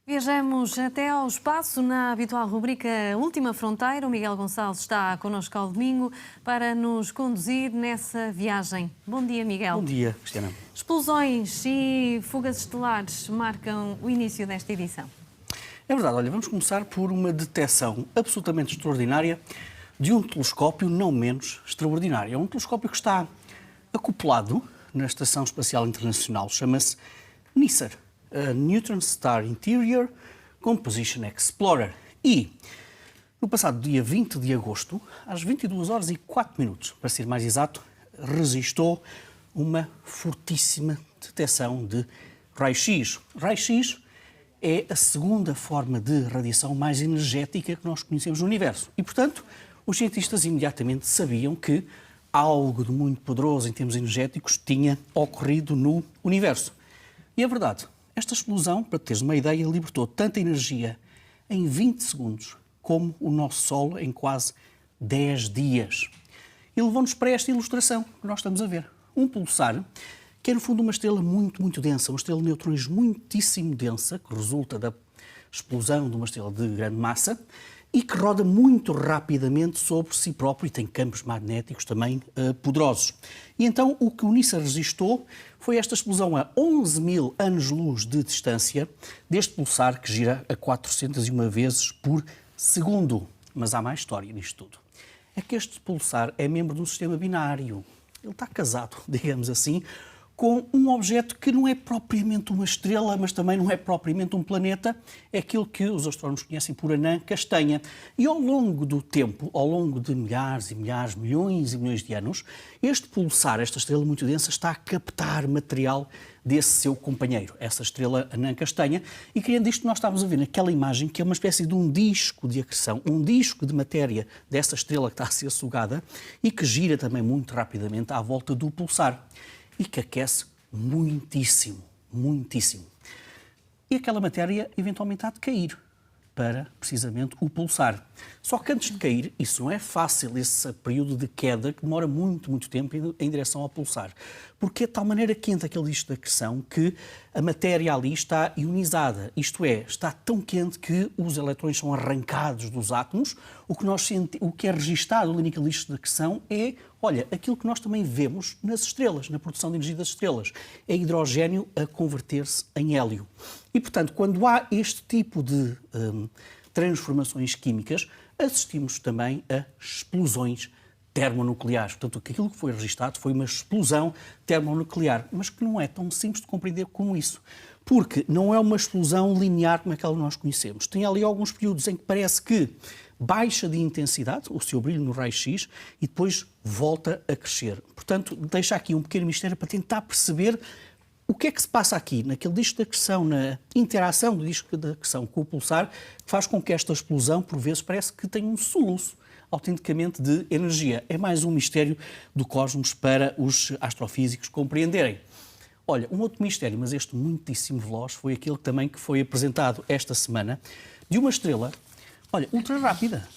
Viajamos até ao espaço na habitual rubrica Última Fronteira. O Miguel Gonçalves está connosco ao domingo para nos conduzir nessa viagem. Bom dia, Miguel. Bom dia, Cristiana. Explosões e fugas estelares marcam o início desta edição. É verdade, olha, vamos começar por uma detecção absolutamente extraordinária de um telescópio não menos extraordinário. É um telescópio que está acoplado na Estação Espacial Internacional, chama-se NISR, a Neutron Star Interior Composition Explorer. E, no passado dia 20 de agosto, às 22 horas e 4 minutos, para ser mais exato, registou uma fortíssima detecção de raio-x. Raio-x é a segunda forma de radiação mais energética que nós conhecemos no universo. E, portanto, os cientistas imediatamente sabiam que algo de muito poderoso em termos energéticos tinha ocorrido no universo. E é verdade, esta explosão, para teres uma ideia, libertou tanta energia em 20 segundos como o nosso Sol em quase 10 dias. E levou-nos para esta ilustração que nós estamos a ver. Um pulsar, que é no fundo uma estrela muito densa, uma estrela de neutrões muitíssimo densa, que resulta da explosão de uma estrela de grande massa, e que roda muito rapidamente sobre si próprio e tem campos magnéticos também poderosos. E então o que o NISR registou foi esta explosão a 11.000 anos-luz de distância deste pulsar que gira a 401 vezes por segundo. Mas há mais história nisto tudo. É que este pulsar é membro de um sistema binário. Ele está casado, digamos assim, com um objeto que não é propriamente uma estrela, mas também não é propriamente um planeta, é aquilo que os astrónomos conhecem por anã castanha. E ao longo do tempo, ao longo de milhares e milhares, milhões e milhões de anos, este pulsar, esta estrela muito densa, está a captar material desse seu companheiro, essa estrela anã castanha, e criando isto nós estamos a ver naquela imagem que é uma espécie de um disco de acreção, um disco de matéria dessa estrela que está a ser sugada e que gira também muito rapidamente à volta do pulsar. E que aquece muitíssimo. E aquela matéria eventualmente há de cair para, precisamente, o pulsar. Só que antes de cair, isso não é fácil, esse período de queda que demora muito tempo em direção ao pulsar. Porque é de tal maneira quente aquele disco de acreção que a matéria ali está ionizada. Isto é, está tão quente que os eletrões são arrancados dos átomos. O que é registado ali naquele disco de acreção é, olha, aquilo que nós também vemos nas estrelas, na produção de energia das estrelas. É hidrogênio a converter-se em hélio. E, portanto, quando há este tipo de transformações químicas, assistimos também a explosões termonucleares. Portanto, aquilo que foi registado foi uma explosão termonuclear, mas que não é tão simples de compreender como isso. Porque não é uma explosão linear como aquela que nós conhecemos. Tem ali alguns períodos em que parece que baixa de intensidade, o seu brilho no raio-x, e depois volta a crescer. Portanto, deixa aqui um pequeno mistério para tentar perceber o que é que se passa aqui, naquele disco de acreção, na interação do disco de acreção com o pulsar, que faz com que esta explosão, por vezes, parece que tem um soluço autenticamente de energia. É mais um mistério do cosmos para os astrofísicos compreenderem. Olha, um outro mistério, mas este muitíssimo veloz, foi aquele também que foi apresentado esta semana, de uma estrela, olha, ultra rápida.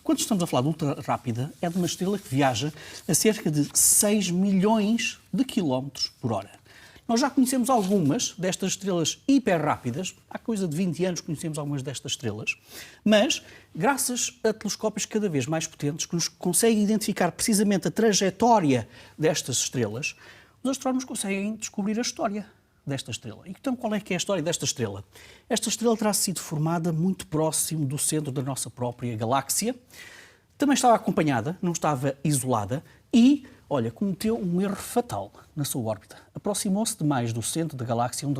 Quando estamos a falar de ultra rápida, é de uma estrela que viaja a cerca de 6 milhões de quilómetros por hora. Nós já conhecemos algumas destas estrelas hiper rápidas, há coisa de 20 anos conhecemos algumas destas estrelas, mas graças a telescópios cada vez mais potentes que nos conseguem identificar precisamente a trajetória destas estrelas, os astrónomos conseguem descobrir a história desta estrela. E então qual é que é a história desta estrela? Esta estrela terá sido formada muito próximo do centro da nossa própria galáxia, também estava acompanhada, não estava isolada e, olha, cometeu um erro fatal na sua órbita. Aproximou-se demais do centro da galáxia onde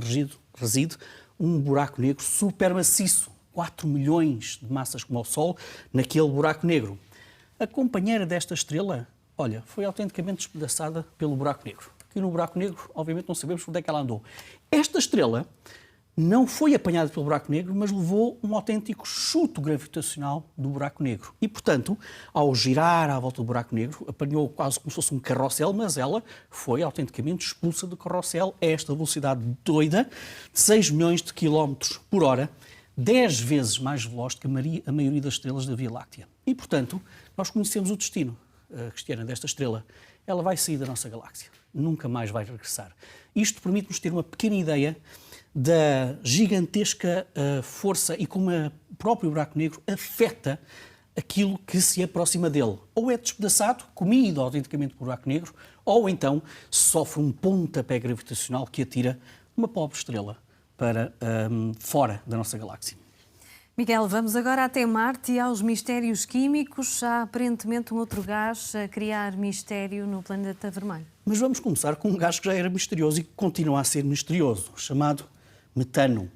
reside um buraco negro supermaciço, 4 milhões de massas como o Sol, naquele buraco negro. A companheira desta estrela, olha, foi autenticamente despedaçada pelo buraco negro. E no buraco negro, obviamente, não sabemos onde é que ela andou. Esta estrela não foi apanhada pelo buraco negro, mas levou um autêntico chuto gravitacional do buraco negro. E, portanto, ao girar à volta do buraco negro, apanhou quase como se fosse um carrossel, mas ela foi autenticamente expulsa do carrossel a esta velocidade doida de 6 milhões de quilómetros por hora, 10 vezes mais veloz que a maioria das estrelas da Via Láctea. E, portanto, nós conhecemos o destino. Cristiana, desta estrela, ela vai sair da nossa galáxia. Nunca mais vai regressar. Isto permite-nos ter uma pequena ideia da gigantesca força e como o próprio buraco negro afeta aquilo que se aproxima dele. Ou é despedaçado, comido autenticamente por buraco negro, ou então sofre um pontapé gravitacional que atira uma pobre estrela para fora da nossa galáxia. Miguel, vamos agora até Marte e aos mistérios químicos. Há aparentemente um outro gás a criar mistério no planeta vermelho. Mas vamos começar com um gás que já era misterioso e que continua a ser misterioso, chamado metano.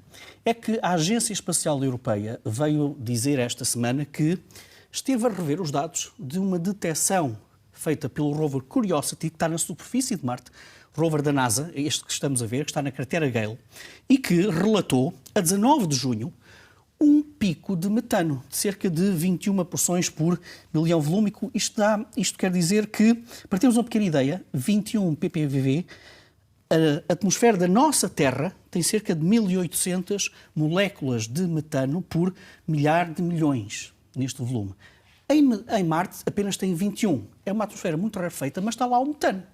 É que a Agência Espacial Europeia veio dizer esta semana que esteve a rever os dados de uma detecção feita pelo rover Curiosity, que está na superfície de Marte, rover da NASA, este que estamos a ver, que está na cratera Gale, e que relatou, a 19 de junho, um pico de metano, de cerca de 21 porções por milhão volúmico. Isto quer dizer que, para termos uma pequena ideia, 21 ppv, a atmosfera da nossa Terra tem cerca de 1.800 moléculas de metano por milhar de milhões neste volume. Em Marte apenas tem 21. É uma atmosfera muito rarefeita, mas está lá o metano.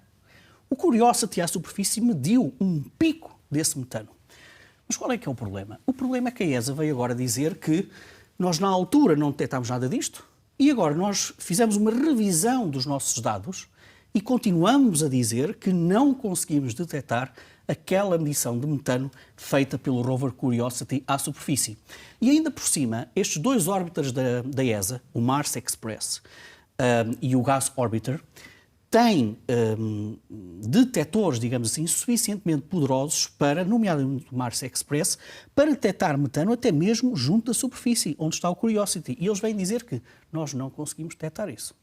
O Curiosity à superfície mediu um pico desse metano. Mas qual é que é o problema? O problema é que a ESA veio agora dizer que nós na altura não detectámos nada disto e agora nós fizemos uma revisão dos nossos dados e continuamos a dizer que não conseguimos detectar aquela medição de metano feita pelo rover Curiosity à superfície. E ainda por cima, estes dois órbiters da ESA, o Mars Express e o Gas Orbiter, têm detectores, digamos assim, suficientemente poderosos para, nomeadamente o Mars Express, para detectar metano até mesmo junto da superfície, onde está o Curiosity. E eles vêm dizer que nós não conseguimos detectar isso.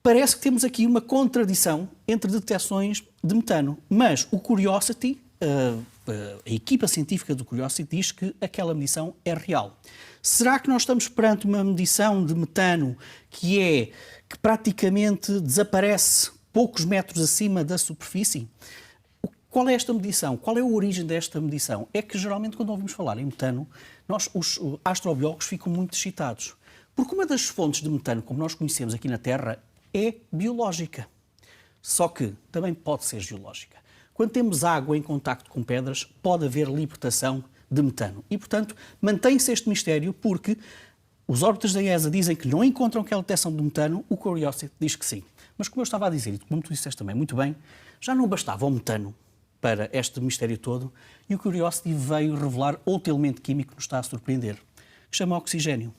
Parece que temos aqui uma contradição entre detecções de metano, mas o Curiosity, a equipa científica do Curiosity diz que aquela medição é real. Será que nós estamos perante uma medição de metano que praticamente desaparece poucos metros acima da superfície? Qual é esta medição? Qual é a origem desta medição? É que geralmente quando ouvimos falar em metano, os astrobiólogos ficam muito excitados. Porque uma das fontes de metano, como nós conhecemos aqui na Terra, é biológica. Só que também pode ser geológica. Quando temos água em contacto com pedras, pode haver libertação de metano. E, portanto, mantém-se este mistério porque os órbiters da ESA dizem que não encontram aquela detecção de metano, o Curiosity diz que sim. Mas como eu estava a dizer, e como tu disseste também muito bem, já não bastava o metano para este mistério todo e o Curiosity veio revelar outro elemento químico que nos está a surpreender, que chama oxigênio.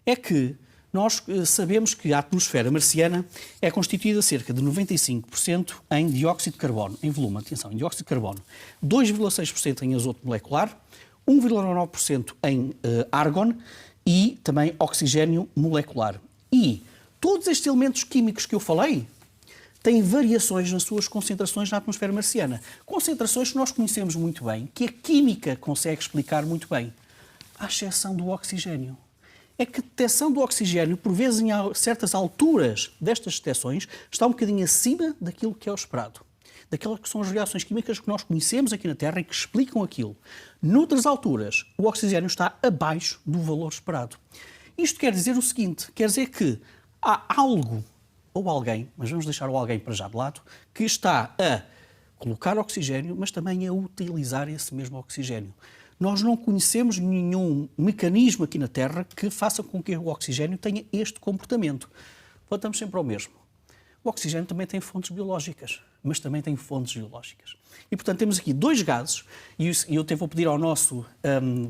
É que nós sabemos que a atmosfera marciana é constituída cerca de 95% em dióxido de carbono, em volume, atenção, em dióxido de carbono, 2,6% em azoto molecular, 1,9% em argon e também oxigênio molecular. E todos estes elementos químicos que eu falei têm variações nas suas concentrações na atmosfera marciana. Concentrações que nós conhecemos muito bem, que a química consegue explicar muito bem, à exceção do oxigênio. É que a detecção do oxigênio, por vezes em certas alturas destas detecções, está um bocadinho acima daquilo que é o esperado. Daquelas que são as reações químicas que nós conhecemos aqui na Terra e que explicam aquilo. Noutras alturas, o oxigênio está abaixo do valor esperado. Isto quer dizer o seguinte, quer dizer que há algo, ou alguém, mas vamos deixar o alguém para já de lado, que está a colocar oxigênio, mas também a utilizar esse mesmo oxigênio. Nós não conhecemos nenhum mecanismo aqui na Terra que faça com que o oxigênio tenha este comportamento. Voltamos sempre ao mesmo. O oxigênio também tem fontes biológicas, mas também tem fontes geológicas. E, portanto, temos aqui dois gases, e eu até vou pedir ao nosso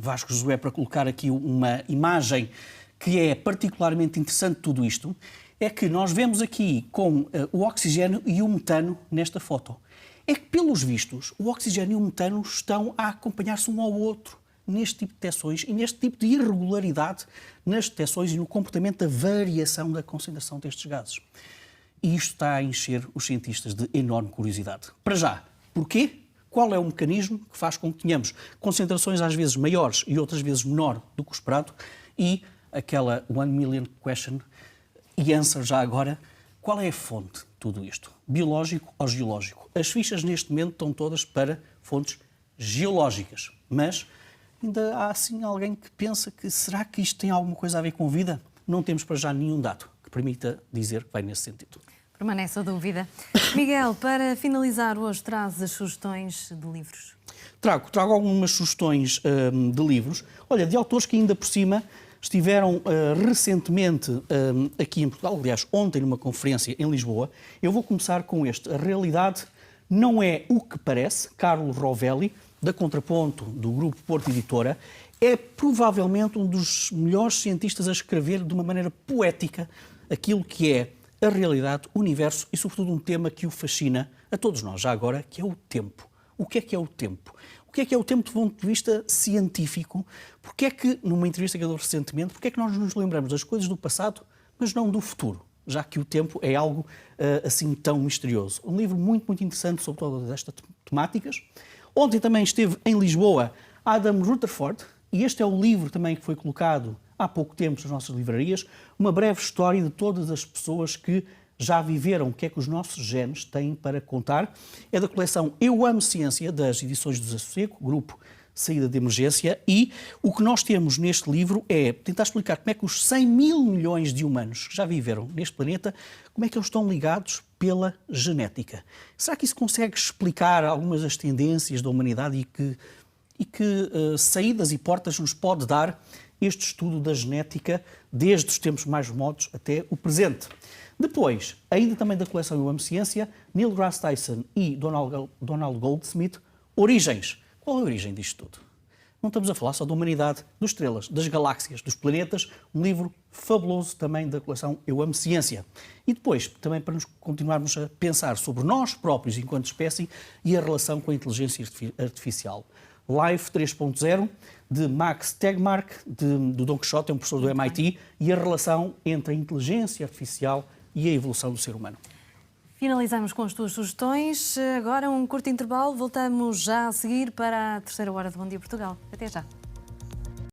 Vasco Josué para colocar aqui uma imagem que é particularmente interessante de tudo isto, é que nós vemos aqui com o oxigênio e o metano nesta foto. É que, pelos vistos, o oxigênio e o metano estão a acompanhar-se um ao outro neste tipo de detecções e neste tipo de irregularidade nas detecções e no comportamento da variação da concentração destes gases. E isto está a encher os cientistas de enorme curiosidade. Para já, porquê? Qual é o mecanismo que faz com que tenhamos concentrações às vezes maiores e outras vezes menor do que o esperado? E aquela 1 million question e answer já agora, qual é a fonte de tudo isto? Biológico ou geológico? As fichas neste momento estão todas para fontes geológicas, mas ainda há assim alguém que pensa que será que isto tem alguma coisa a ver com vida? Não temos para já nenhum dado que permita dizer que vai nesse sentido. Permanece a dúvida. Miguel, para finalizar hoje, traz as sugestões de livros. Trago algumas sugestões de livros. Olha, de autores que ainda por cima estiveram recentemente aqui em Portugal, aliás, ontem numa conferência em Lisboa. Eu vou começar com este. A realidade não é o que parece, Carlo Rovelli, da Contraponto, do Grupo Porto Editora. É provavelmente um dos melhores cientistas a escrever de uma maneira poética aquilo que é a realidade, o universo e, sobretudo, um tema que o fascina a todos nós, já agora, que é o tempo. O que é o tempo? O que é o tempo do ponto de vista científico? Porque é que, numa entrevista que eu dei recentemente, porque é que nós nos lembramos das coisas do passado, mas não do futuro? Já que o tempo é algo assim tão misterioso. Um livro muito, muito interessante sobre todas estas temáticas. Ontem também esteve em Lisboa Adam Rutherford, e este é o livro também que foi colocado há pouco tempo nas nossas livrarias, uma breve história de todas as pessoas que já viveram o que é que os nossos genes têm para contar. É da coleção Eu Amo Ciência, das edições do Desassossego, grupo Saída de Emergência, e o que nós temos neste livro é tentar explicar como é que os 100 mil milhões de humanos que já viveram neste planeta, como é que eles estão ligados pela genética. Será que isso consegue explicar algumas das tendências da humanidade e que saídas e portas nos pode dar este estudo da genética desde os tempos mais remotos até o presente? Depois, ainda também da coleção Eu Amo Ciência, Neil deGrasse Tyson e Donald Goldsmith, Origens. Qual é a origem disto tudo? Não estamos a falar só da humanidade, das estrelas, das galáxias, dos planetas, um livro fabuloso também da coleção Eu Amo Ciência. E depois, também para nos continuarmos a pensar sobre nós próprios enquanto espécie e a relação com a inteligência artificial. Life 3.0, de Max Tegmark, do Don Quixote, é um professor do MIT, e a relação entre a inteligência artificial e a evolução do ser humano. Finalizamos com as tuas sugestões. Agora um curto intervalo. Voltamos já a seguir para a terceira hora de Bom Dia Portugal. Até já.